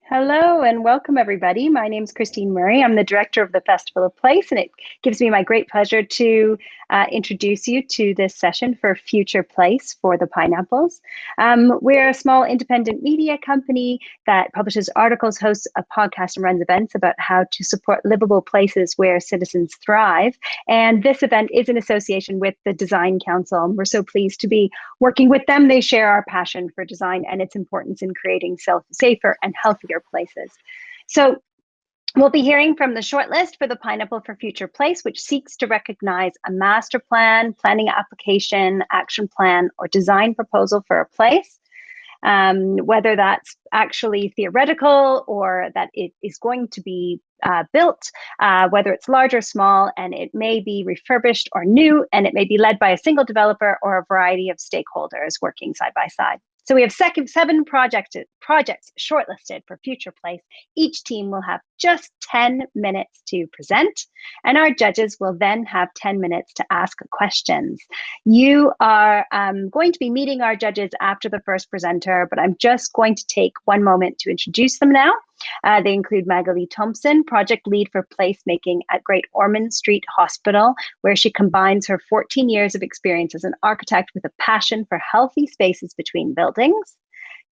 Hello and welcome, everybody. My name is Christine Murray. I'm the director of the Festival of Place, and it gives me my great pleasure to introduce you to this session for Future Place for the Pineapples. We're a small independent media company that publishes articles, hosts a podcast, and runs events about how to support livable places where citizens thrive. And this event is in association with the Design Council, and we're so pleased to be working with them. They share our passion for design and its importance in creating safer and healthier places. So we'll be hearing from the shortlist for the Pineapple for Future Place, which seeks to recognize a master plan, planning application, action plan, or design proposal for a place. Whether that's actually theoretical or that it is going to be built, whether it's large or small, and it may be refurbished or new, and it may be led by a single developer or a variety of stakeholders working side by side. So we have seven projects shortlisted for Future Place. Each team will have just 10 minutes to present, and our judges will then have 10 minutes to ask questions. You are going to be meeting our judges after the first presenter, but I'm just going to take one moment to introduce them now. They include Magali Thomson, project lead for placemaking at Great Ormond Street Hospital, where she combines her 14 years of experience as an architect with a passion for healthy spaces between buildings.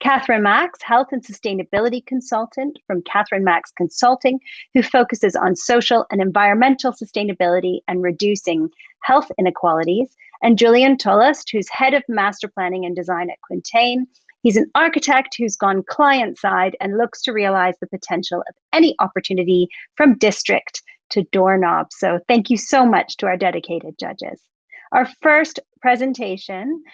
Catherine Max, health and sustainability consultant from Catherine Max Consulting, who focuses on social and environmental sustainability and reducing health inequalities. And Julian Tollast, who's head of master planning and design at Quintain. He's an architect who's gone client side and looks to realize the potential of any opportunity from district to doorknob. So thank you so much to our dedicated judges. Our first presentation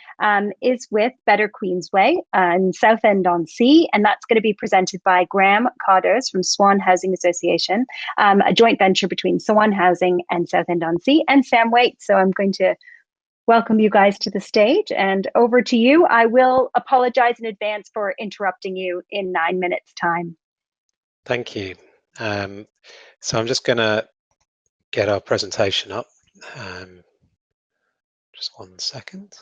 is with Better Queensway in Southend-on-Sea, and that's going to be presented by Graham Kauders from Swan Housing Association, a joint venture between Swan Housing and Southend-on-Sea, and Sam Waite. So I'm going to welcome you guys to the stage, and over to you. I will apologize in advance for interrupting you in 9 minutes time. Thank you. So I'm just going to get our presentation up. Just 1 second.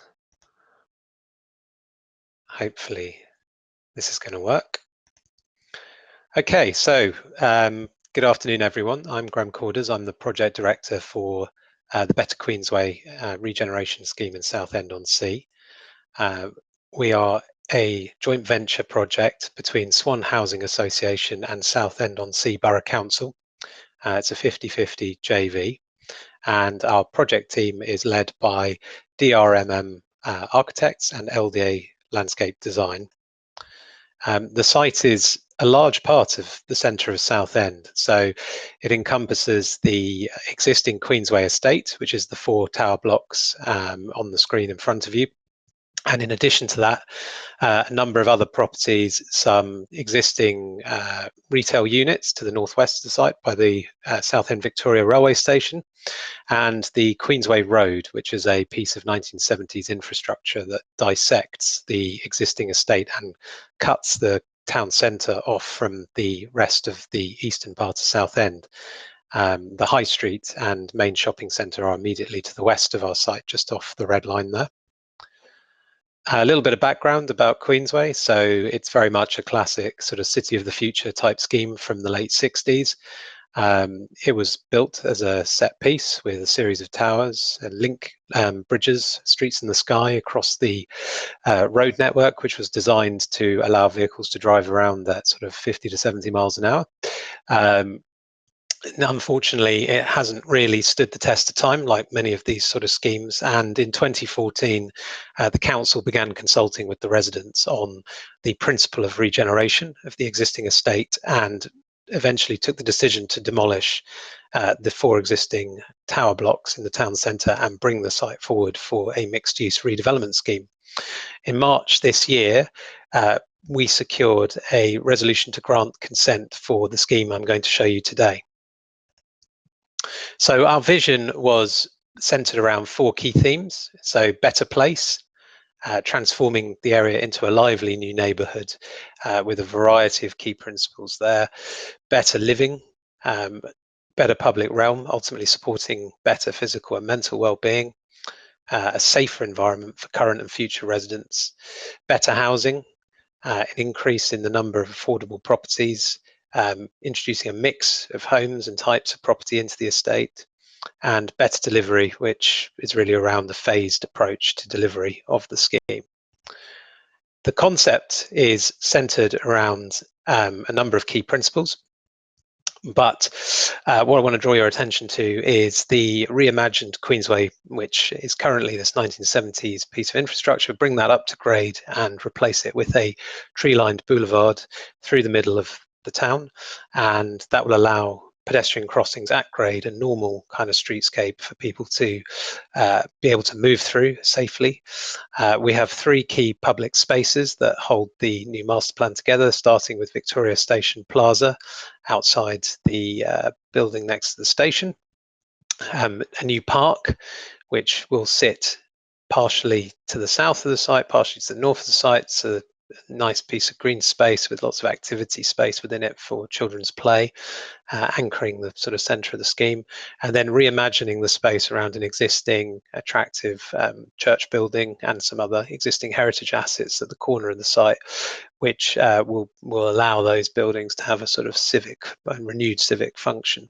Hopefully this is going to work. Okay, so good afternoon, everyone. I'm Graham Kauders. I'm the project director for the Better Queensway regeneration scheme in Southend-on-Sea. We are a joint venture project between Swan Housing Association and Southend-on-Sea Borough Council. It's a 50-50 JV, and our project team is led by DRMM Architects and LDA Landscape Design. The site is a large part of the centre of Southend, so it encompasses the existing Queensway estate, which is the 4 tower blocks on the screen in front of you. And in addition to that, a number of other properties, some existing retail units to the northwest of the site by the Southend Victoria Railway Station, and the Queensway Road, which is a piece of 1970s infrastructure that dissects the existing estate and cuts the town centre off from the rest of the eastern part of Southend. The High Street and main shopping centre are immediately to the west of our site, just off the red line there. A little bit of background about Queensway. So it's very much a classic sort of city of the future type scheme from the late 60s. It was built as a set piece with a series of towers and link bridges, streets in the sky across the road network, which was designed to allow vehicles to drive around at sort of 50 to 70 miles an hour. Unfortunately, it hasn't really stood the test of time like many of these sort of schemes. And in 2014, the council began consulting with the residents on the principle of regeneration of the existing estate, and eventually took the decision to demolish the 4 existing tower blocks in the town centre and bring the site forward for a mixed-use redevelopment scheme. In March this year, we secured a resolution to grant consent for the scheme I'm going to show you today. So our vision was centered around 4 key themes. So better place, transforming the area into a lively new neighbourhood with a variety of key principles there. Better living, better public realm, ultimately supporting better physical and mental well-being. A safer environment for current and future residents. Better housing, an increase in the number of affordable properties, introducing a mix of homes and types of property into the estate, and better delivery, which is really around the phased approach to delivery of the scheme. The concept is centred around a number of key principles, but what I want to draw your attention to is the reimagined Queensway, which is currently this 1970s piece of infrastructure. Bring that up to grade and replace it with a tree-lined boulevard through the middle of the town, and that will allow pedestrian crossings at grade, a normal kind of streetscape for people to be able to move through safely. We have three key public spaces that hold the new master plan together, starting with Victoria Station Plaza outside the building next to the station, a new park which will sit partially to the south of the site, partially to the north of the site, so a nice piece of green space with lots of activity space within it for children's play, anchoring the sort of centre of the scheme, and then reimagining the space around an existing attractive church building and some other existing heritage assets at the corner of the site, which will allow those buildings to have a sort of civic and renewed civic function.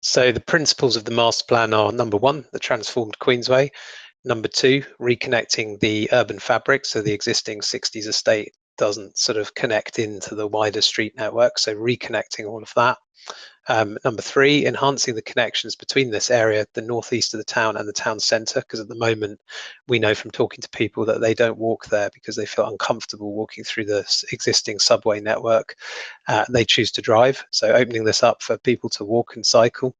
So the principles of the master plan are: number one, the transformed Queensway; number two, reconnecting the urban fabric, so the existing 60s estate doesn't sort of connect into the wider street network, so reconnecting all of that. Number three, enhancing the connections between this area, the northeast of the town, and the town centre, because at the moment we know from talking to people that they don't walk there because they feel uncomfortable walking through the existing subway network. They choose to drive, so opening this up for people to walk and cycle.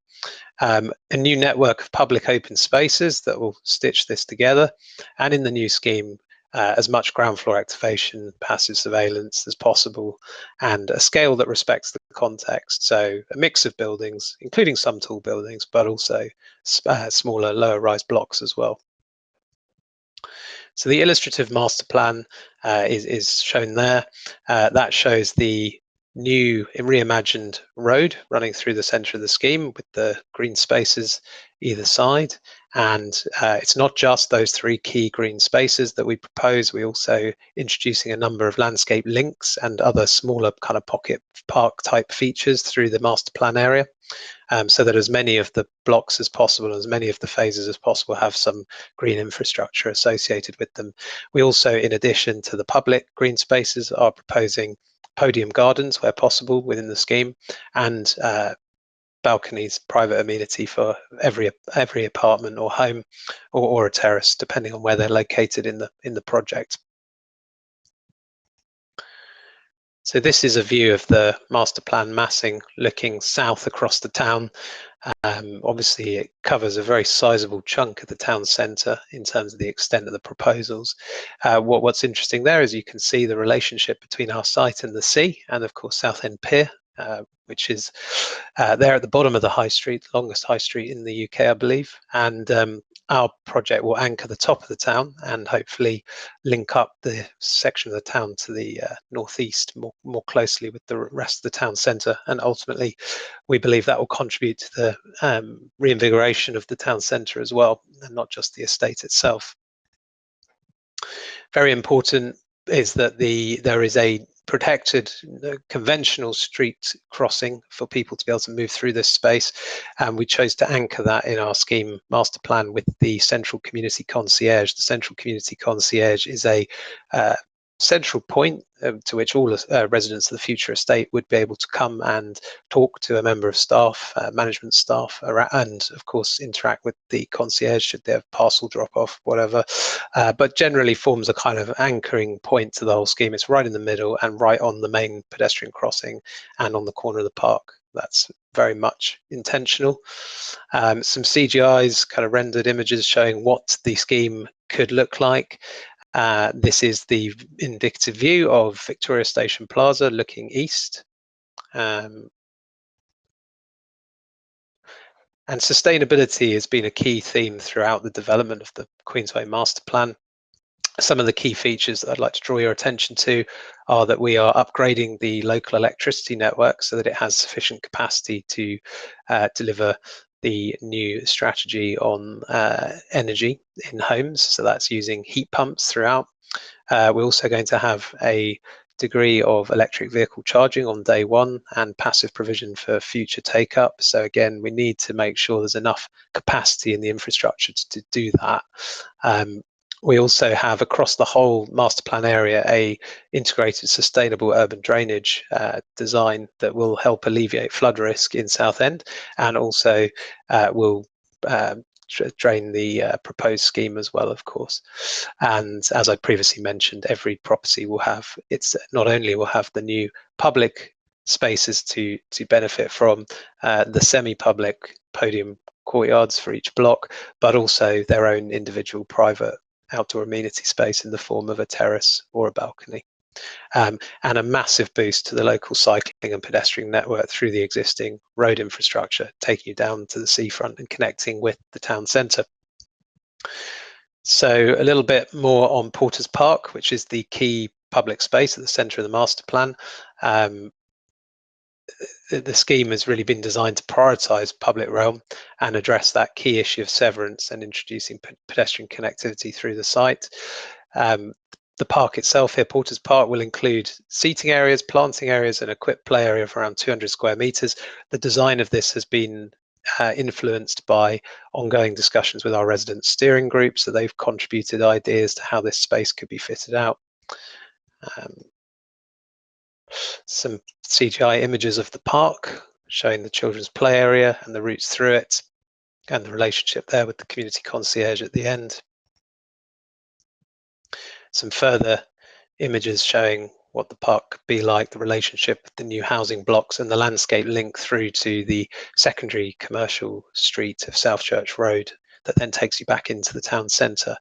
A new network of public open spaces that will stitch this together, and in the new scheme, as much ground floor activation, passive surveillance as possible, and a scale that respects the context. So a mix of buildings, including some tall buildings, but also smaller, lower rise blocks as well. So the illustrative master plan is shown there. That shows the new reimagined road running through the centre of the scheme with the green spaces either side. And it's not just those three key green spaces that we propose. We're also introducing a number of landscape links and other smaller kind of pocket park type features through the master plan area, so that as many of the blocks as possible, as many of the phases as possible, have some green infrastructure associated with them. We also, in addition to the public green spaces, are proposing podium gardens where possible within the scheme, and balconies, private amenity for every apartment or home or a terrace, depending on where they're located in the project. So this is a view of the master plan massing looking south across the town. Obviously, it covers a very sizable chunk of the town centre in terms of the extent of the proposals. What's interesting there is you can see the relationship between our site and the sea, and of course Southend Pier, which is there at the bottom of the high street, longest high street in the UK, I believe. And our project will anchor the top of the town and hopefully link up the section of the town to the northeast more closely with the rest of the town centre. And ultimately, we believe that will contribute to the reinvigoration of the town centre as well, and not just the estate itself. Very important is that there is a protected conventional street crossing for people to be able to move through this space, and we chose to anchor that in our scheme master plan with the central community concierge. The central community concierge is a central point to which all residents of the future estate would be able to come and talk to a member of staff, management staff, and of course interact with the concierge should they have parcel drop off, whatever, but generally forms a kind of anchoring point to the whole scheme. It's right in the middle and right on the main pedestrian crossing and on the corner of the park. That's very much intentional. Some CGIs, kind of rendered images showing what the scheme could look like. This is the indicative view of Victoria Station Plaza looking east. And sustainability has been a key theme throughout the development of the Queensway Master Plan. Some of the key features that I'd like to draw your attention to are that we are upgrading the local electricity network so that it has sufficient capacity to deliver the new strategy on energy in homes. So that's using heat pumps throughout. We're also going to have a degree of electric vehicle charging on day one and passive provision for future take up. So again, we need to make sure there's enough capacity in the infrastructure to do that. We also have across the whole master plan area a integrated sustainable urban drainage design that will help alleviate flood risk in Southend, and also will drain the proposed scheme as well, of course. And as I previously mentioned, every property will have, it's not only will have the new public spaces to benefit from, the semi-public podium courtyards for each block, but also their own individual private outdoor amenity space in the form of a terrace or a balcony. And a massive boost to the local cycling and pedestrian network through the existing road infrastructure, taking you down to the seafront and connecting with the town centre. So a little bit more on Porters Park, which is the key public space at the centre of the master plan. The scheme has really been designed to prioritise public realm and address that key issue of severance and introducing pedestrian connectivity through the site. The park itself here, Porters Park, will include seating areas, planting areas, and equipped play area of around 200 square metres. The design of this has been influenced by ongoing discussions with our resident steering group, so they've contributed ideas to how this space could be fitted out. Some CGI images of the park showing the children's play area and the routes through it, and the relationship there with the community concierge at the end. Some further images showing what the park could be like, the relationship with the new housing blocks and the landscape link through to the secondary commercial street of South Church Road that then takes you back into the town centre.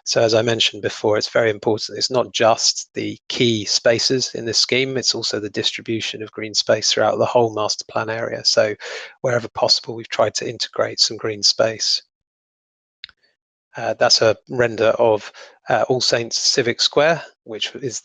So as I mentioned before, it's very important. It's not just the key spaces in this scheme, it's also the distribution of green space throughout the whole master plan area. So wherever possible, we've tried to integrate some green space. That's a render of All Saints Civic Square, which is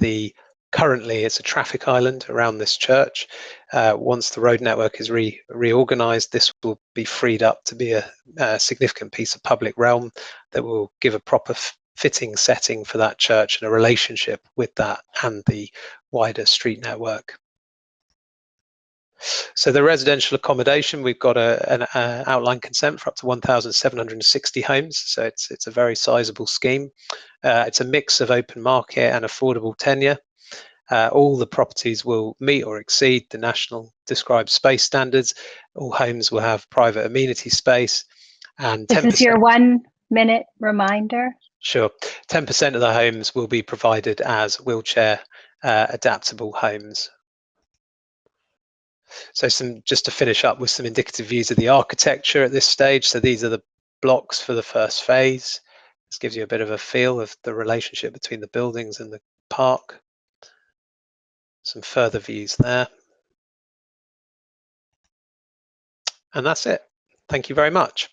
currently it's a traffic island around this church. Once the road network is reorganised, this will be freed up to be a significant piece of public realm that will give a proper fitting setting for that church and a relationship with that and the wider street network. So the residential accommodation, we've got an outline consent for up to 1,760 homes. So it's a very sizable scheme. It's a mix of open market and affordable tenure. All the properties will meet or exceed the national described space standards. All homes will have private amenity space. And 10%, this is your 1 minute reminder. Sure. 10% of the homes will be provided as wheelchair adaptable homes. So just to finish up with some indicative views of the architecture at this stage. So these are the blocks for the first phase. This gives you a bit of a feel of the relationship between the buildings and the park. Some further views there. And that's it. Thank you very much.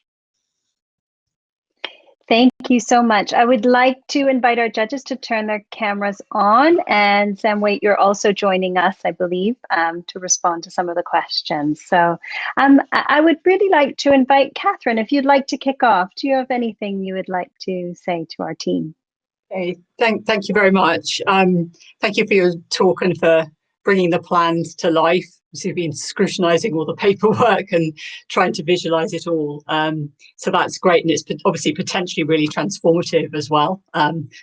Thank you so much. I would like to invite our judges to turn their cameras on, and Sam Waite, you're also joining us, I believe, to respond to some of the questions. So I would really like to invite Catherine, if you'd like to kick off. Do you have anything you would like to say to our team? Okay, thank you very much. Thank you for your talk and for bringing the plans to life. So you've been scrutinising all the paperwork and trying to visualise it all. So that's great, and it's obviously potentially really transformative as well.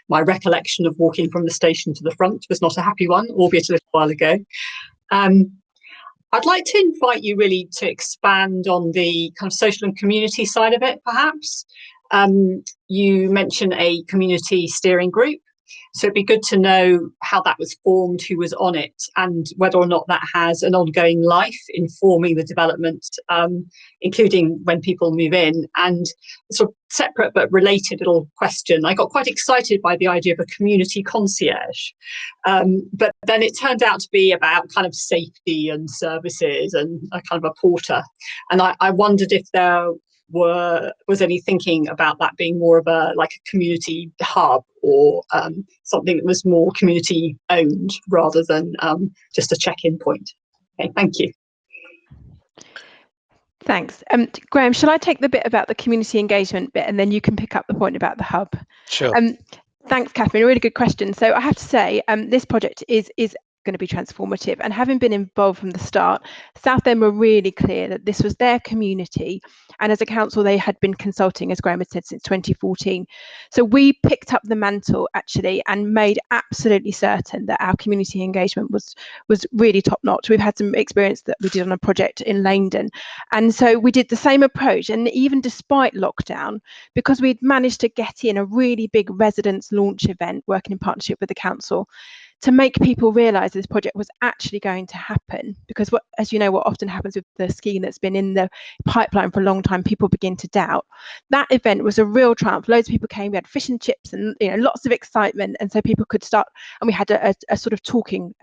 My recollection of walking from the station to the front was not a happy one, albeit a little while ago. I'd like to invite you really to expand on the kind of social and community side of it, perhaps. You mentioned a community steering group. So it'd be good to know how that was formed, who was on it, and whether or not that has an ongoing life informing the development, including when people move in. And sort of separate but related little question, I got quite excited by the idea of a community concierge, but then it turned out to be about kind of safety and services and a kind of a porter. And I wondered if there was any thinking about that being more of a community hub or something that was more community owned rather than just a check-in point. Okay, thank you. Thanks. Graham, shall I take the bit about the community engagement bit and then you can pick up the point about the hub? Sure. Thanks, Catherine. A really good question. So I have to say, this project is going to be transformative, and having been involved from the start, Southend were really clear that this was their community, and as a council they had been consulting, as Graham had said, since 2014. So we picked up the mantle actually and made absolutely certain that our community engagement was really top notch. We've had some experience that we did on a project in Langdon, and so we did the same approach, and even despite lockdown, because we'd managed to get in a really big residence launch event working in partnership with the council to make people realise this project was actually going to happen. Because as you know, what often happens with the scheme that's been in the pipeline for a long time, people begin to doubt. That event was a real triumph. Loads of people came. We had fish and chips and lots of excitement, and so people could start. And we had a sort of talking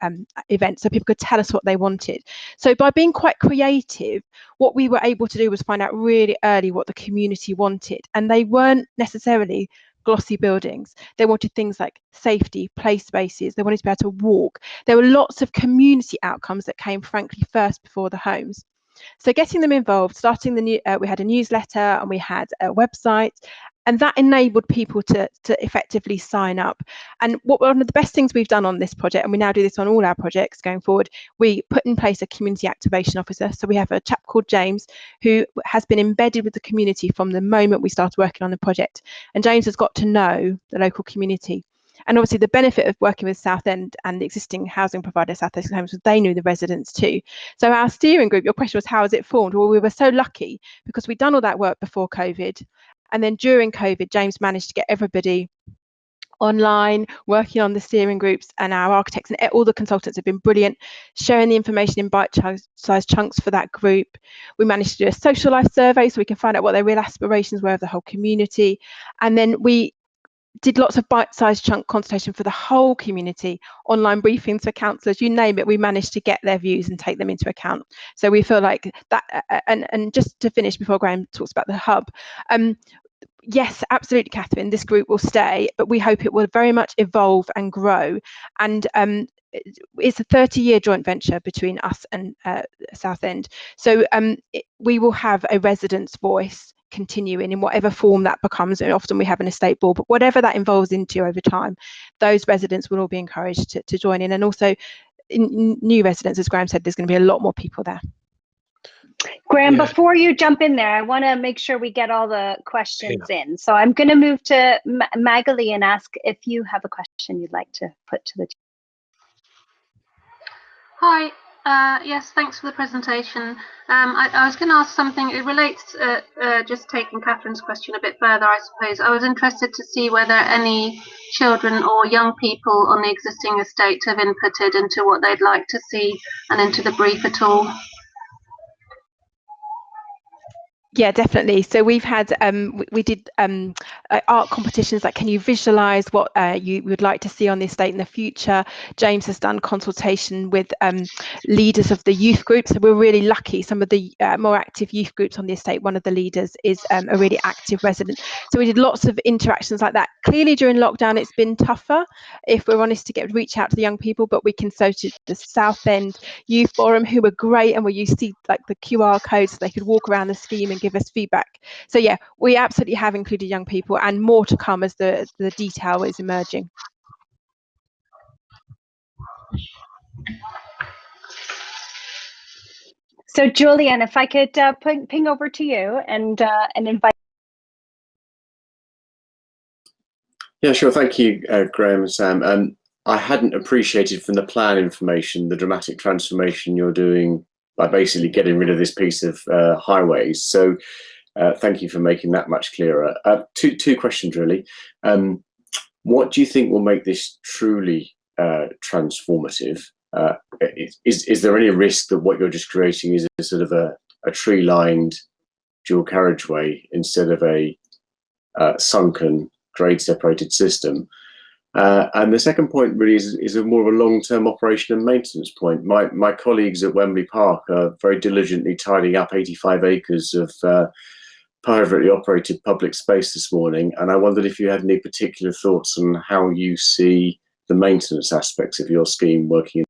event, so people could tell us what they wanted. So by being quite creative, what we were able to do was find out really early what the community wanted, and they weren't necessarily glossy buildings. They wanted things like safety, play spaces. They wanted to be able to walk. There were lots of community outcomes that came, frankly, first before the homes. So getting them involved, starting we had a newsletter and we had a website, and that enabled people to effectively sign up. And one of the best things we've done on this project, and we now do this on all our projects going forward, we put in place a community activation officer. So we have a chap called James who has been embedded with the community from the moment we started working on the project. And James has got to know the local community. And obviously the benefit of working with Southend and the existing housing provider, South East Homes, was they knew the residents too. So our steering group, your question was how is it formed? Well, we were so lucky because we'd done all that work before COVID. And then during COVID, James managed to get everybody online, working on the steering groups, and our architects and all the consultants have been brilliant, sharing the information in bite-sized chunks for that group. We managed to do a social life survey so we can find out what their real aspirations were of the whole community. And then we did lots of bite-sized chunk consultation for the whole community, online briefings for councillors, you name it, we managed to get their views and take them into account. So we feel like that, and just to finish before Graham talks about the hub, yes, absolutely, Catherine, this group will stay, but we hope it will very much evolve and grow. And it's a 30-year joint venture between us and Southend. So we will have a residents' voice continuing in whatever form that becomes, and often we have an estate board, but whatever that evolves into over time, those residents will all be encouraged to join in. And also in new residents, as Graham said, there's going to be a lot more people there. Graham, before you jump in there, I want to make sure we get all the questions in. So I'm going to move to Magali and ask if you have a question you'd like to put to the team. Hi. Yes, thanks for the presentation. I was going to ask something. It relates just taking Catherine's question a bit further, I suppose. I was interested to see whether any children or young people on the existing estate have inputted into what they'd like to see and into the brief at all. Yeah, definitely. So we've had we did art competitions, like can you visualize what you would like to see on the estate in the future. James has done consultation with leaders of the youth groups, so we're really lucky. Some of the more active youth groups on the estate, one of the leaders is a really active resident, so we did lots of interactions like that. Clearly during lockdown it's been tougher, if we're honest, to reach out to the young people, but we consulted the Southend Youth Forum, who were great, and we used to like the QR code so they could walk around the scheme and give us feedback. So yeah, we absolutely have included young people, and more to come as the detail is emerging. So Julian, if I could ping over to you and invite. Yeah, sure. Thank you, Graham and Sam. I hadn't appreciated from the plan information the dramatic transformation you're doing by basically getting rid of this piece of highways. So thank you for making that much clearer. Two questions, really. What do you think will make this truly transformative? Is there any risk that what you're just creating is a sort of a tree-lined dual carriageway instead of a sunken, grade-separated system? And the second point really is a more of a long-term operation and maintenance point. My colleagues at Wembley Park are very diligently tidying up 85 acres of privately operated public space this morning, and I wondered if you had any particular thoughts on how you see the maintenance aspects of your scheme working.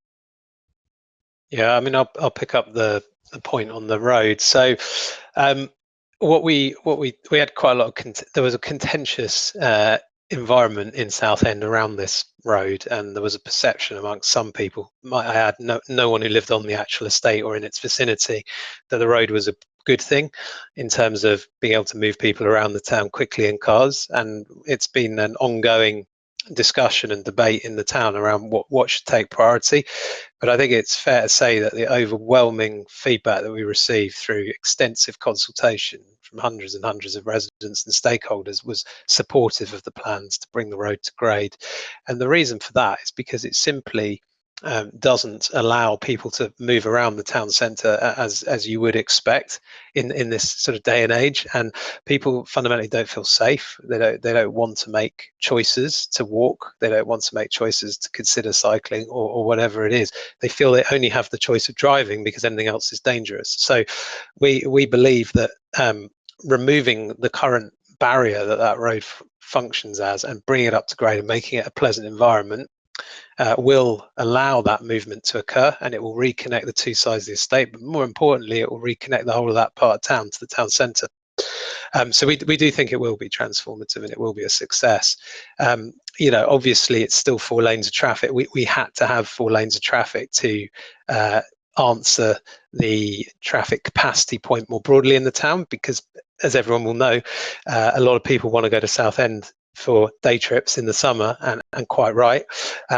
Yeah, I mean, I'll pick up the point on the road. So what we had quite a lot of there was a contentious environment in Southend around this road, and there was a perception amongst some people, I had no one who lived on the actual estate or in its vicinity, that the road was a good thing in terms of being able to move people around the town quickly in cars. And it's been an ongoing discussion and debate in the town around what should take priority. But I think it's fair to say that the overwhelming feedback that we received through extensive consultation from hundreds and hundreds of residents and stakeholders was supportive of the plans to bring the road to grade. And the reason for that is because it simply doesn't allow people to move around the town centre as you would expect in this sort of day and age, and people fundamentally don't feel safe. They don't want to make choices to walk. They don't want to make choices to consider cycling or whatever it is. They feel they only have the choice of driving because anything else is dangerous. So we believe that removing the current barrier that road functions as and bringing it up to grade and making it a pleasant environment will allow that movement to occur, and it will reconnect the two sides of the estate, but more importantly it will reconnect the whole of that part of town to the town centre. So we do think it will be transformative and it will be a success. Obviously it's still 4 lanes of traffic. We had to have 4 lanes of traffic to answer the traffic capacity point more broadly in the town, because as everyone will know, a lot of people want to go to Southend for day trips in the summer, and quite right.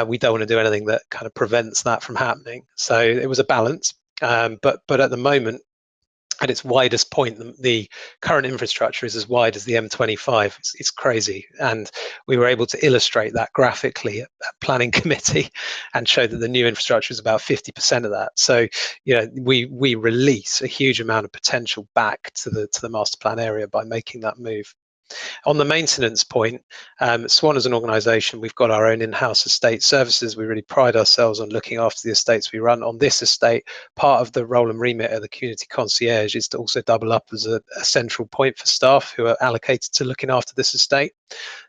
We don't want to do anything that kind of prevents that from happening. So it was a balance, but at the moment, at its widest point, the current infrastructure is as wide as the M25. It's crazy, and we were able to illustrate that graphically at planning committee and show that the new infrastructure is about 50% of that. So we release a huge amount of potential back to the master plan area by making that move. On the maintenance point, Swan as an organisation, we've got our own in-house estate services. We really pride ourselves on looking after the estates we run. On this estate, part of the role and remit of the community concierge is to also double up as a central point for staff who are allocated to looking after this estate.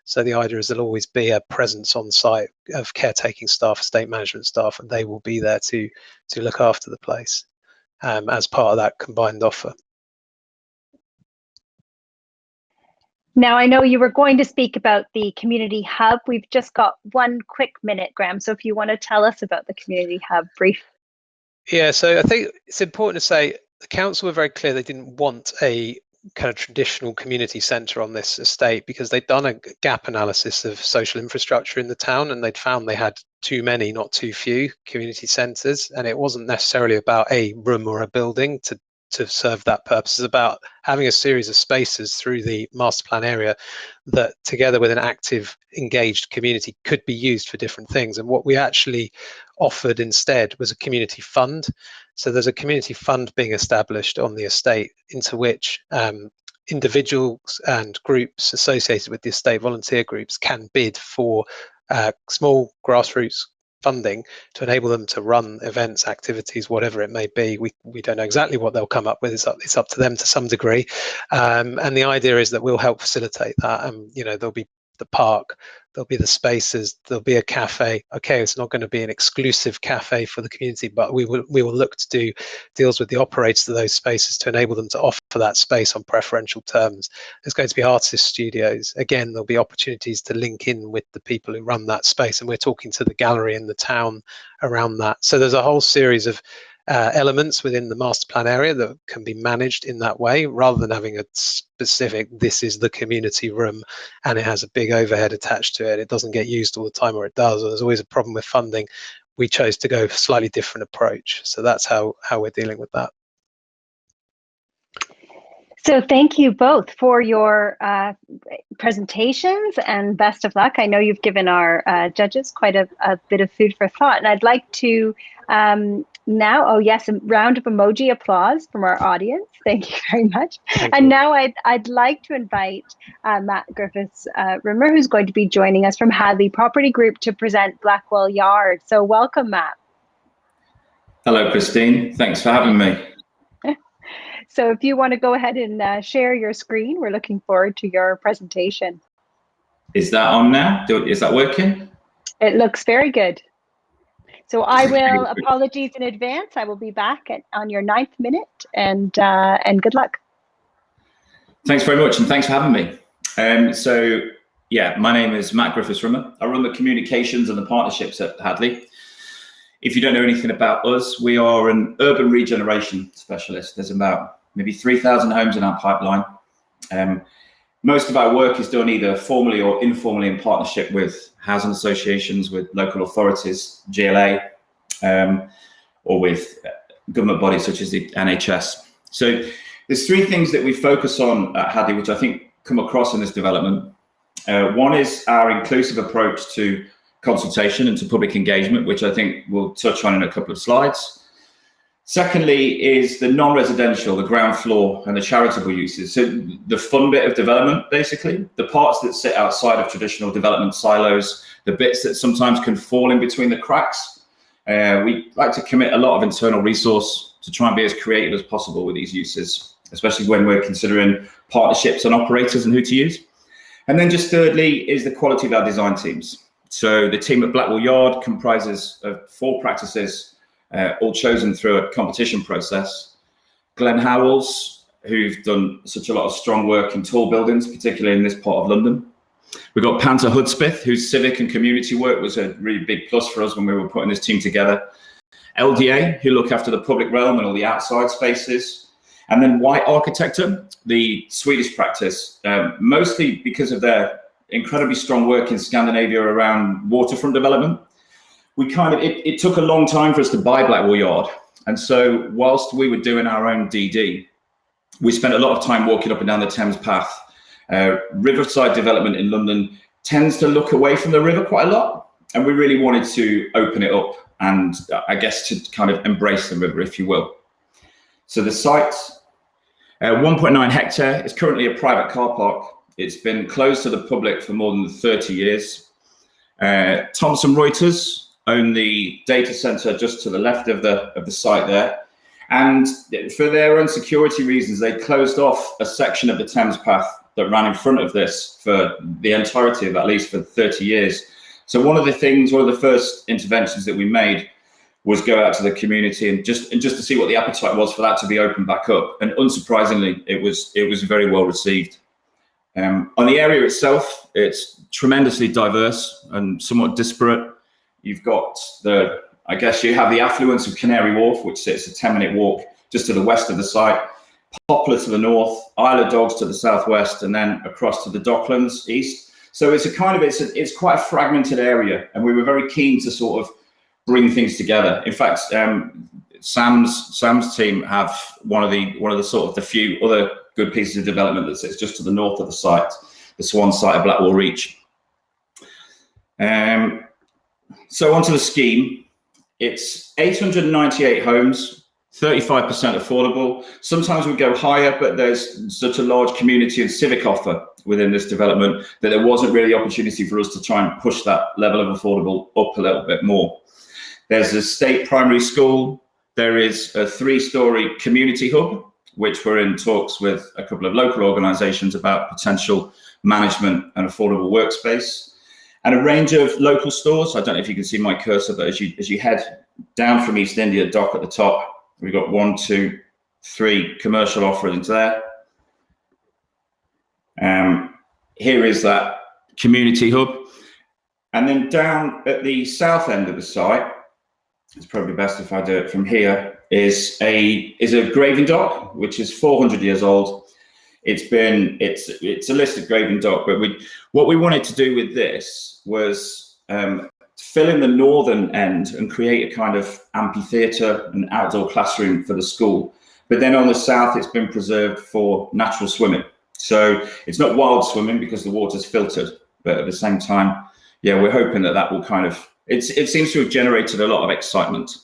So the idea is there'll always be a presence on site of caretaking staff, estate management staff, and they will be there to look after the place as part of that combined offer. Now, I know you were going to speak about the community hub. We've just got 1 quick minute, Graham. So if you want to tell us about the community hub brief. Yeah, so I think it's important to say the council were very clear they didn't want a kind of traditional community centre on this estate, because they'd done a gap analysis of social infrastructure in the town, and they'd found they had too many, not too few, community centres. And it wasn't necessarily about a room or a building to serve that purpose. It's about having a series of spaces through the master plan area that, together with an active, engaged community, could be used for different things. And what we actually offered instead was a community fund. So there's a community fund being established on the estate into which individuals and groups associated with the estate, volunteer groups, can bid for small grassroots funding to enable them to run events, activities, whatever it may be. We don't know exactly what they'll come up with. It's up to them to some degree, and the idea is that we'll help facilitate that. There'll be the park, there'll be the spaces, there'll be a cafe. Okay, it's not going to be an exclusive cafe for the community, but we will look to do deals with the operators of those spaces to enable them to offer that space on preferential terms. There's going to be artist studios. Again, there'll be opportunities to link in with the people who run that space, and we're talking to the gallery in the town around that. So there's a whole series of elements within the master plan area that can be managed in that way, rather than having a specific, this is the community room and it has a big overhead attached to it. It doesn't get used all the time, or it does, or there's always a problem with funding. We chose to go for a slightly different approach. So that's how we're dealing with that. So thank you both for your presentations, and best of luck. I know you've given our judges quite a bit of food for thought, and I'd like to now, oh yes, a round of emoji applause from our audience. Thank you very much. And now I'd like to invite Matt Griffiths-Rimmer, who's going to be joining us from Hadley Property Group to present Blackwall Yard. So welcome, Matt. Hello, Christine. Thanks for having me. So if you want to go ahead and share your screen, we're looking forward to your presentation. Is that on now? Is that working? It looks very good. So I will, apologies in advance, I will be back on your 9th minute, and good luck. Thanks very much, and thanks for having me. So Yeah, my name is Matt Griffiths-Rimmer. I run the communications and the partnerships at Hadley. If you don't know anything about us, we are an urban regeneration specialist. There's about maybe 3,000 homes in our pipeline. Most of our work is done either formally or informally in partnership with housing associations, with local authorities, GLA, or with government bodies such as the NHS. So there's three things that we focus on at Hadley, which I think come across in this development. One is our inclusive approach to consultation and to public engagement, which I think we'll touch on in a couple of slides. Secondly is the non-residential, the ground floor and the charitable uses. So the fun bit of development, basically, the parts that sit outside of traditional development silos, the bits that sometimes can fall in between the cracks. We like to commit a lot of internal resource to try and be as creative as possible with these uses, especially when we're considering partnerships and operators and who to use. And then just thirdly is the quality of our design teams. So the team at Blackwall Yard comprises of 4 practices, all chosen through a competition process. Glenn Howells, who've done such a lot of strong work in tall buildings, particularly in this part of London. We've got Panther Hudspeth, whose civic and community work was a really big plus for us when we were putting this team together. LDA, who look after the public realm and all the outside spaces. And then White Architecture, the Swedish practice, mostly because of their incredibly strong work in Scandinavia around waterfront development. It took a long time for us to buy Blackwall Yard. And so whilst we were doing our own DD, we spent a lot of time walking up and down the Thames path. Riverside development in London tends to look away from the river quite a lot. And we really wanted to open it up and I guess to kind of embrace the river, if you will. So the site, 1.9 hectare, is currently a private car park. It's been closed to the public for more than 30 years. Thomson Reuters own the data center just to the left of the site there. And for their own security reasons, they closed off a section of the Thames path that ran in front of this for the entirety of at least for 30 years. So one of the first interventions that we made was go out to the community and just to see what the appetite was for that to be opened back up. And unsurprisingly, it was very well received. On the area itself, it's tremendously diverse and somewhat disparate. You've got you have the affluence of Canary Wharf, which sits a 10-minute walk just to the west of the site, Poplar to the north, Isle of Dogs to the southwest, and then across to the Docklands east. So it's quite a fragmented area, and we were very keen to sort of bring things together. In fact, Sam's team have one of the few other good pieces of development that sits just to the north of the site, the Swan site of Blackwall Reach. So onto the scheme. It's 898 homes, 35% affordable. Sometimes we go higher, but there's such a large community and civic offer within this development that there wasn't really opportunity for us to try and push that level of affordable up a little bit more. There's a state primary school. There is a 3-story community hub, which we're in talks with a couple of local organisations about potential management and affordable workspace. And a range of local stores. I don't know if you can see my cursor, but as you head down from East India Dock at the top, we've got 1, 2, 3 commercial offerings there. Here is that community hub. And then down at the south end of the site, it's probably best if I do it from here, is a graving dock, which is 400 years old. It's a listed graving dock, but what we wanted to do with this was fill in the northern end and create a kind of amphitheatre and outdoor classroom for the school. But then on the south, it's been preserved for natural swimming. So it's not wild swimming because the water's filtered, but at the same time, yeah, we're hoping that will kind of, it seems to have generated a lot of excitement.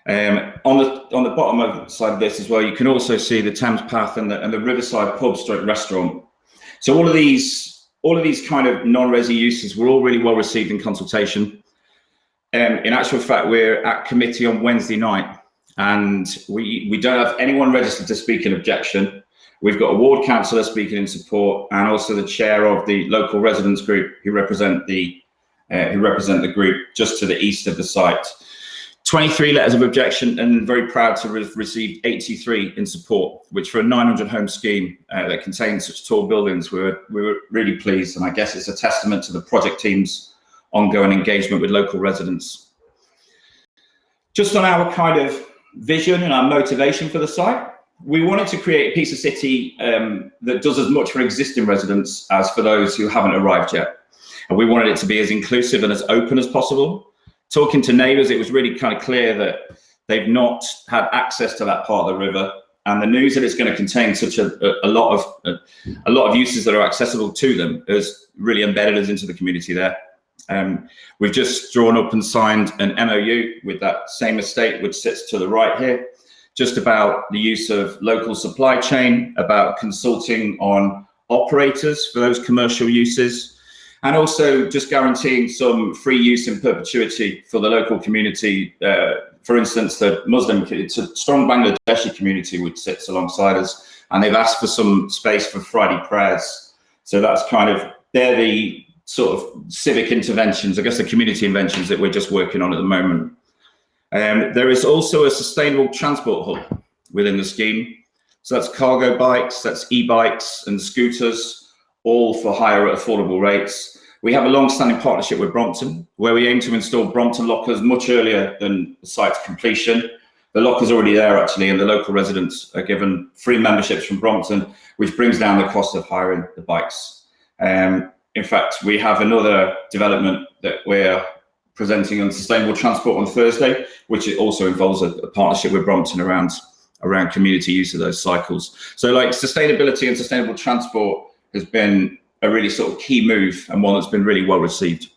On the bottom of side of this as well, you can also see the Thames Path and the Riverside pub / restaurant. So all of these kind of non-resi uses were all really well received in consultation. In actual fact, we're at committee on Wednesday night, and we don't have anyone registered to speak in objection. We've got a ward councillor speaking in support, and also the chair of the local residents group who represent the group just to the east of the site. 23 letters of objection, and very proud to have received 83 in support, which for a 900 home scheme that contains such tall buildings, we were really pleased. And I guess it's a testament to the project team's ongoing engagement with local residents. Just on our kind of vision and our motivation for the site, we wanted to create a piece of city that does as much for existing residents as for those who haven't arrived yet. And we wanted it to be as inclusive and as open as possible. Talking to neighbours, it was really kind of clear that they've not had access to that part of the river, and the news that it's going to contain such a lot of uses that are accessible to them has really embedded us into the community there. We've just drawn up and signed an MOU with that same estate, which sits to the right here, just about the use of local supply chain, about consulting on operators for those commercial uses, and also just guaranteeing some free use in perpetuity for the local community. For instance, the Muslim, it's a strong Bangladeshi community which sits alongside us, and they've asked for some space for Friday prayers. So that's kind of, they're the sort of civic interventions, I guess the community inventions that we're just working on at the moment. There is also a sustainable transport hub within the scheme. So that's cargo bikes, that's e-bikes and scooters, all for hire at affordable rates. We have a long-standing partnership with Brompton, where we aim to install Brompton lockers much earlier than the site's completion. The locker's already there, actually, and the local residents are given free memberships from Brompton, which brings down the cost of hiring the bikes. In fact, we have another development that we're presenting on sustainable transport on Thursday, which also involves a partnership with Brompton around community use of those cycles. So like sustainability and sustainable transport has been a really sort of key move, and one that's been really well received.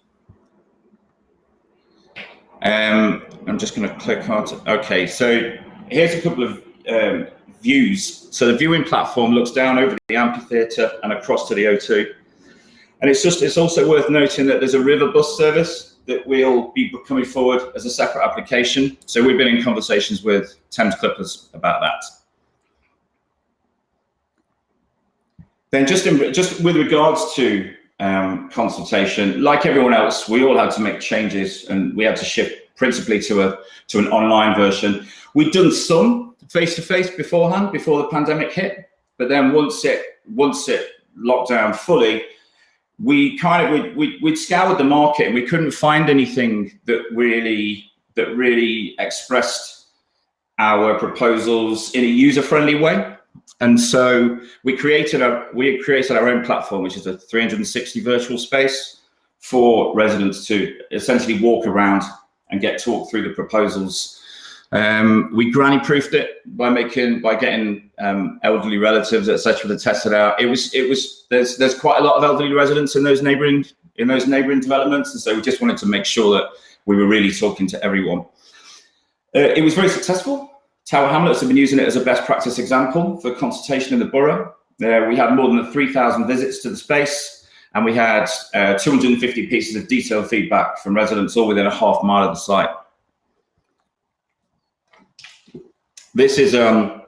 I'm just going to click on to, okay, so here's a couple of views. So the viewing platform looks down over the amphitheatre and across to the O2. And it's also worth noting that there's a river bus service that will be coming forward as a separate application. So we've been in conversations with Thames Clippers about that. Then just with regards to consultation, like everyone else, we all had to make changes, and we had to shift principally to an online version. We'd done some face-to-face beforehand, before the pandemic hit, but then once it locked down fully, we'd scoured the market, and we couldn't find anything that really expressed our proposals in a user-friendly way. And so we created our own platform, which is a 360 virtual space for residents to essentially walk around and talk through the proposals. We granny proofed it by getting elderly relatives, etc., to test it out. There's quite a lot of elderly residents in those neighbouring developments, and so we just wanted to make sure that we were really talking to everyone. It was very successful. Tower Hamlets have been using it as a best practice example for consultation in the borough. We had more than 3,000 visits to the space, and we had 250 pieces of detailed feedback from residents, all within a half mile of the site. This is the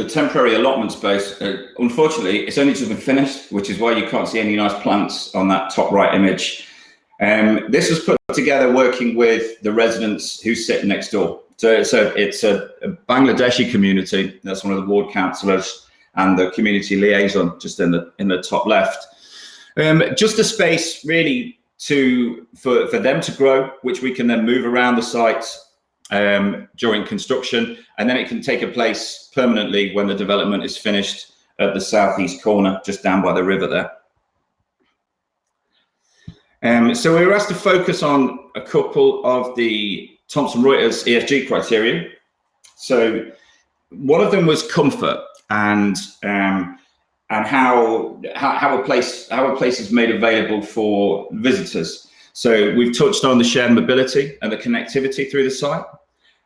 temporary allotment space. Unfortunately, it's only just been finished, which is why you can't see any nice plants on that top right image. This was put together working with the residents who sit next door. So it's a Bangladeshi community. That's one of the ward councillors and the community liaison just in the top left. Just a space really for them to grow, which we can then move around the site during construction, and then it can take a place permanently when the development is finished at the southeast corner, just down by the river there. So we were asked to focus on a couple of the Thomson Reuters ESG criteria. So one of them was comfort and how a place is made available for visitors. So we've touched on the shared mobility and the connectivity through the site.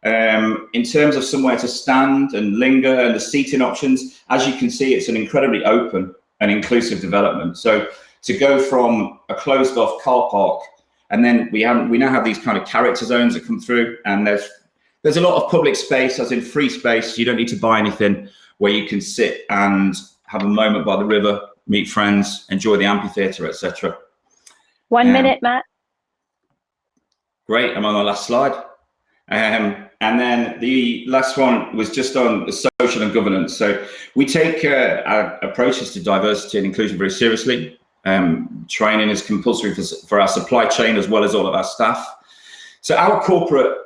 In terms of somewhere to stand and linger and the seating options, as you can see, it's an incredibly open and inclusive development. So to go from a closed off car park, and then we now have these kind of character zones that come through, and there's a lot of public space, as in free space. You don't need to buy anything, where you can sit and have a moment by the river, meet friends, enjoy the amphitheatre, etc. 1 minute, Matt. Great, I'm on the last slide. And then the last one was just on the social and governance. So we take our approaches to diversity and inclusion very seriously. Training is compulsory for our supply chain as well as all of our staff. So our corporate,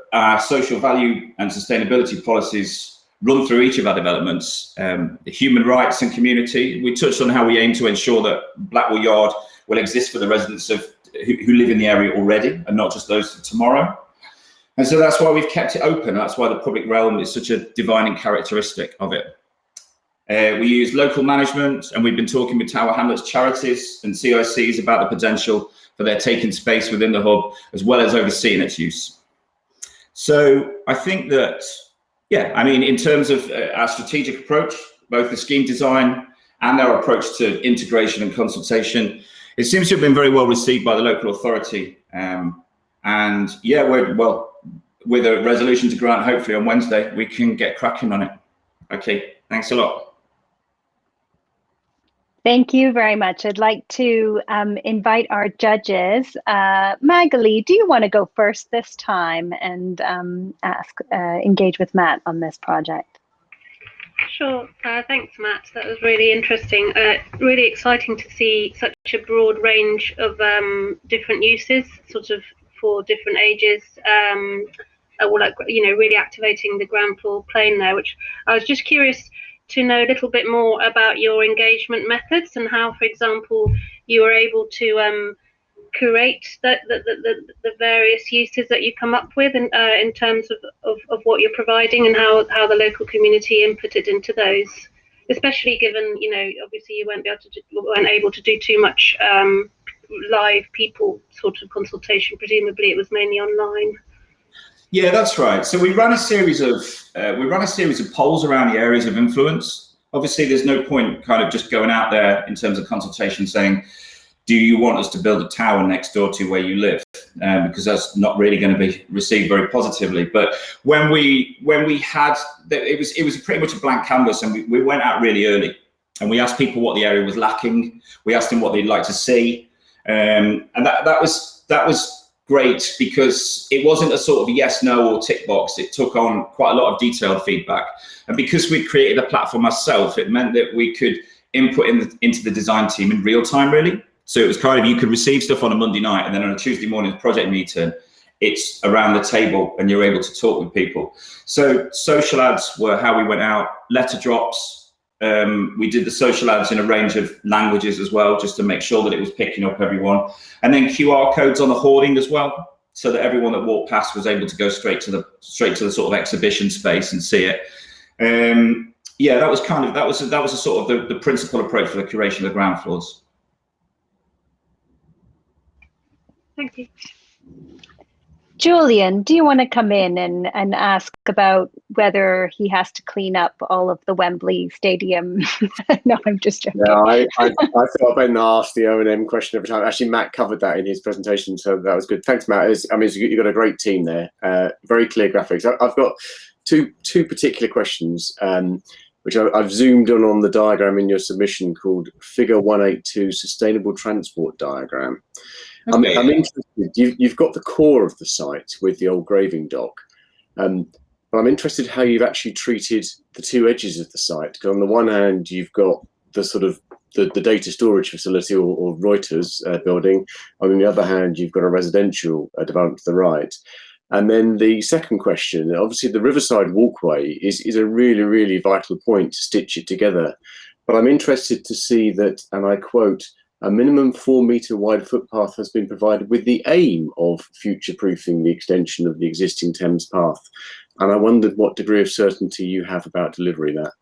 social value and sustainability policies run through each of our developments. The human rights and community, we touched on how we aim to ensure that Blackwall Yard will exist for the residents who live in the area already and not just those for tomorrow. And so that's why we've kept it open. That's why the public realm is such a defining characteristic of it. We use local management, and we've been talking with Tower Hamlets charities and CICs about the potential for their taking space within the hub, as well as overseeing its use. So I think that, yeah, I mean, in terms of our strategic approach, both the scheme design and our approach to integration and consultation, it seems to have been very well received by the local authority. And yeah, with a resolution to grant, hopefully on Wednesday, we can get cracking on it. Okay, thanks a lot. Thank you very much. I'd like to invite our judges. Magali, do you want to go first this time and engage with Matt on this project? Sure. Thanks, Matt. That was really interesting. Really exciting to see such a broad range of different uses, sort of for different ages. Really activating the ground floor plane there, which I was just curious to know a little bit more about your engagement methods and how, for example, you were able to curate the various uses that you come up with in terms of what you're providing, and how the local community inputted into those, especially given, obviously you weren't able to do too much live people sort of consultation. Presumably it was mainly online. Yeah, that's right. So we ran a series of polls around the areas of influence. Obviously, there's no point kind of just going out there in terms of consultation saying, do you want us to build a tower next door to where you live? Because that's not really going to be received very positively. But when we had, it was pretty much a blank canvas, and we went out really early, and we asked people what the area was lacking. We asked them what they'd like to see, and that was great, because it wasn't a sort of yes, no, or tick box. It took on quite a lot of detailed feedback. And because we'd created a platform ourselves, it meant that we could input into the design team in real time, really. So it was kind of, you could receive stuff on a Monday night, and then on a Tuesday morning project meeting, it's around the table and you're able to talk with people. So social ads were how we went out, letter drops. We did the social ads in a range of languages as well, just to make sure that it was picking up everyone. And then QR codes on the hoarding as well, so that everyone that walked past was able to go straight to the sort of exhibition space and see it. Yeah, that was a sort of the principal approach for the curation of the ground floors. Thank you. Julian, do you want to come in and ask about whether he has to clean up all of the Wembley Stadium? No, I'm just joking. No, I thought Ben asked the O&M question every time. Actually, Matt covered that in his presentation, so that was good. Thanks, Matt. You've got a great team there. Very clear graphics. I've got two particular questions, which I've zoomed on the diagram in your submission called Figure 182 Sustainable Transport Diagram. Okay. I'm interested. You've got the core of the site with the old graving dock, but I'm interested how you've actually treated the two edges of the site. Because on the one hand, you've got the sort of the data storage facility or Reuters building. On the other hand, you've got a residential development to the right. And then the second question, obviously the Riverside Walkway is a really, really vital point to stitch it together. But I'm interested to see that, and I quote, a minimum 4-metre wide footpath has been provided with the aim of future-proofing the extension of the existing Thames path. And I wondered what degree of certainty you have about delivery of that.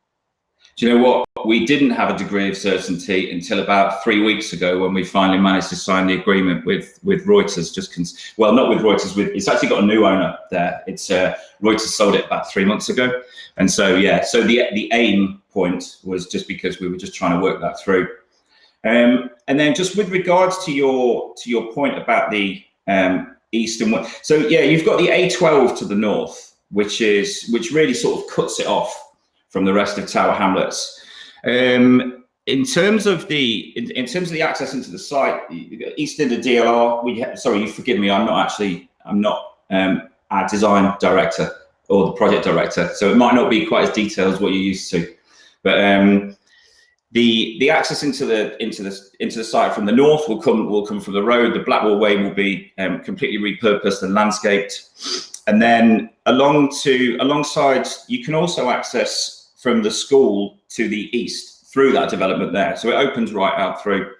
Do you know what? We didn't have a degree of certainty until about 3 weeks ago, when we finally managed to sign the agreement with Reuters. Well, not with Reuters. It's actually got a new owner there. It's Reuters sold it about 3 months ago, and so yeah. So the aim point was just because we were just trying to work that through. And then just with regards to your point about the east and west. So yeah, you've got the A12 to the north, which really sort of cuts it off from the rest of Tower Hamlets. In terms of the access into the site, east end of DLR, sorry, you forgive me, I'm not our design director or the project director. So it might not be quite as detailed as what you're used to, but the access into the site from the north will come from the road. The Blackwall Way will be completely repurposed and landscaped, and then alongside you can also access from the school to the east through that development there. So it opens right out through.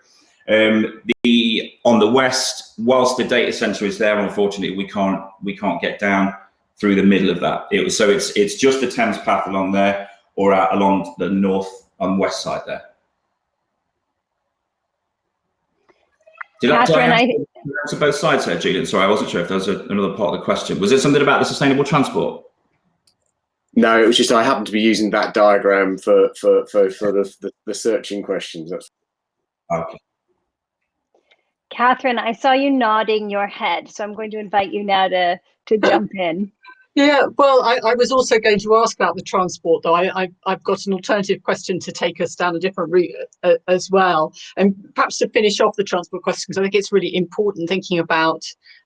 On the west, whilst the data center is there, unfortunately we can't get down through the middle of that. So it's just the Thames path along there, or along the north and west side there. Did I answer both sides there, Julian? Sorry, I wasn't sure if there was another part of the question. Was there something about the sustainable transport? No, it was just I happened to be using that diagram for the searching questions. That's okay. Catherine, I saw you nodding your head, so I'm going to invite you now to jump in. Yeah, well, I was also going to ask about the transport, though. I've got an alternative question to take us down a different route as well. And perhaps to finish off the transport question, because I think it's really important thinking about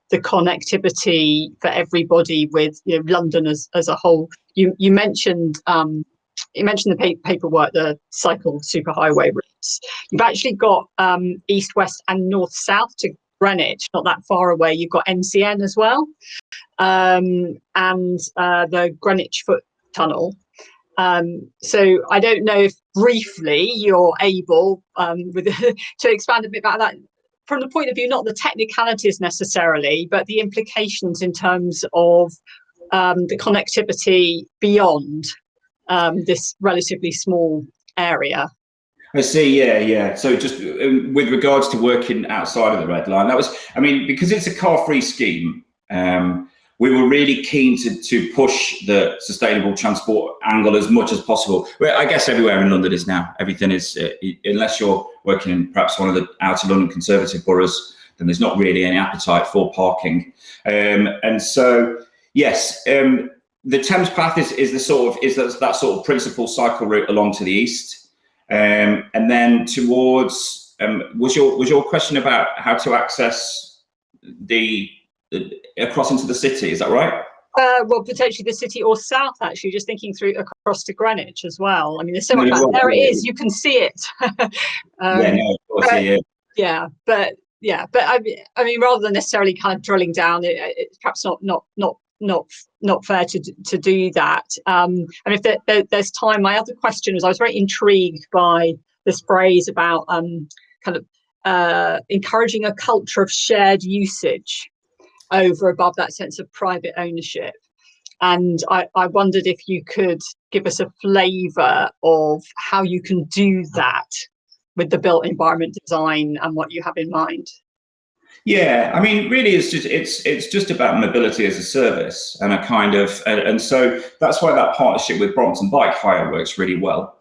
the connectivity for everybody with, you know, London as a whole. You mentioned the paperwork, the cycle superhighway routes. You've actually got east, west, and north, south to Greenwich, not that far away. You've got NCN as well, and the Greenwich Foot Tunnel. So I don't know if briefly you're able to expand a bit about that from the point of view, not the technicalities necessarily, but the implications in terms of the connectivity beyond this relatively small area. I see, yeah. So just with regards to working outside of the red line, that was, I mean, because it's a car-free scheme, we were really keen to push the sustainable transport angle as much as possible. Well, I guess everywhere in London is now. Everything is, unless you're working in perhaps one of the outer London conservative boroughs, then there's not really any appetite for parking. And so, yes, the Thames Path is that sort of principal cycle route along to the east. And then towards, was your question about how to access across into the city? Is that right? Well, potentially the city or south, actually, just thinking through across to Greenwich as well. I mean, there's so much, there it is, you can see it. Yeah, no, of course, yeah. But I mean, rather than necessarily kind of drilling down, it's perhaps not fair to do that. And if there's time, my other question was, I was very intrigued by this phrase about encouraging a culture of shared usage over above that sense of private ownership. And I wondered if you could give us a flavour of how you can do that with the built environment design and what you have in mind. Yeah, I mean, really, it's just about mobility as a service, and and so that's why that partnership with Brompton Bike Hire works really well,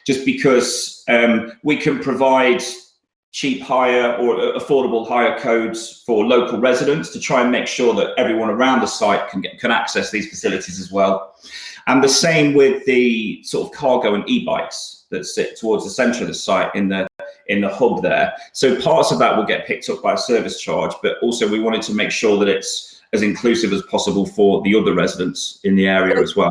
just because we can provide cheap hire or affordable hire codes for local residents to try and make sure that everyone around the site can access these facilities as well. And the same with the sort of cargo and e-bikes that sit towards the centre of the site in the hub there. So parts of that will get picked up by a service charge, but also we wanted to make sure that it's as inclusive as possible for the other residents in the area as well.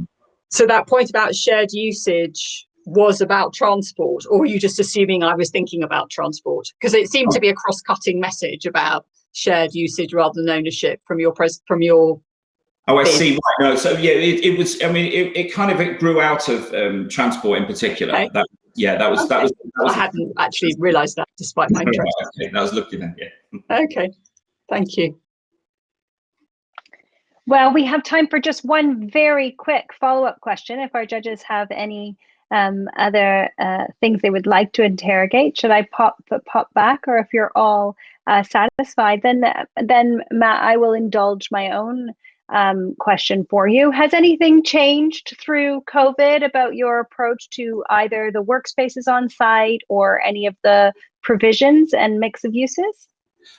So that point about shared usage was about transport, or were you just assuming I was thinking about transport? Because it seemed to be a cross-cutting message about shared usage rather than ownership from your Oh, I see. Right. No, so yeah, it was. I mean, it grew out of transport in particular. Okay. That was. I hadn't actually realised that, despite my interest. Okay, that was looking at you. Okay, thank you. Well, we have time for just one very quick follow-up question. If our judges have any other things they would like to interrogate, should I pop back, or if you're all satisfied, then Matt, I will indulge my own question for you. Has anything changed through COVID about your approach to either the workspaces on site or any of the provisions and mix of uses?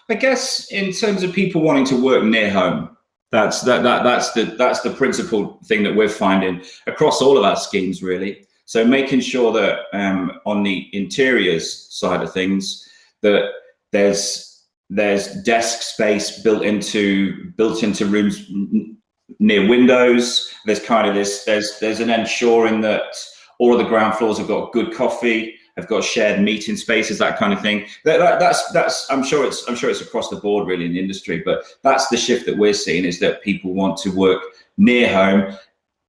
I guess in terms of people wanting to work near home, that's the principal thing that we're finding across all of our schemes, really. So making sure that on the interiors side of things, that there's desk space built into rooms near windows. There's kind of this, there's an ensuring that all of the ground floors have got good coffee, have got shared meeting spaces, that kind of thing. That's I'm sure it's across the board really in the industry, but that's the shift that we're seeing, is that people want to work near home,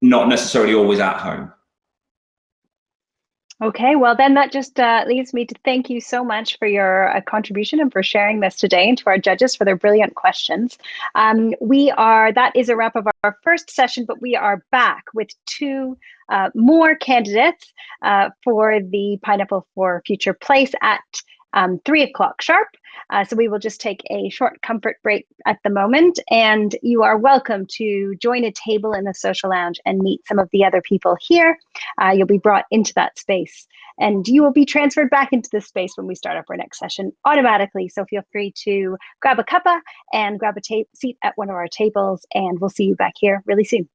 not necessarily always at home. Okay, well then that just leaves me to thank you so much for your contribution and for sharing this today, and to our judges for their brilliant questions. That is a wrap of our first session, but we are back with two more candidates for the Pineapple for Future Place at 3 o'clock sharp. So we will just take a short comfort break at the moment, and you are welcome to join a table in the social lounge and meet some of the other people here. You'll be brought into that space, and you will be transferred back into this space when we start up our next session automatically. So feel free to grab a cuppa and grab a seat at one of our tables, and we'll see you back here really soon.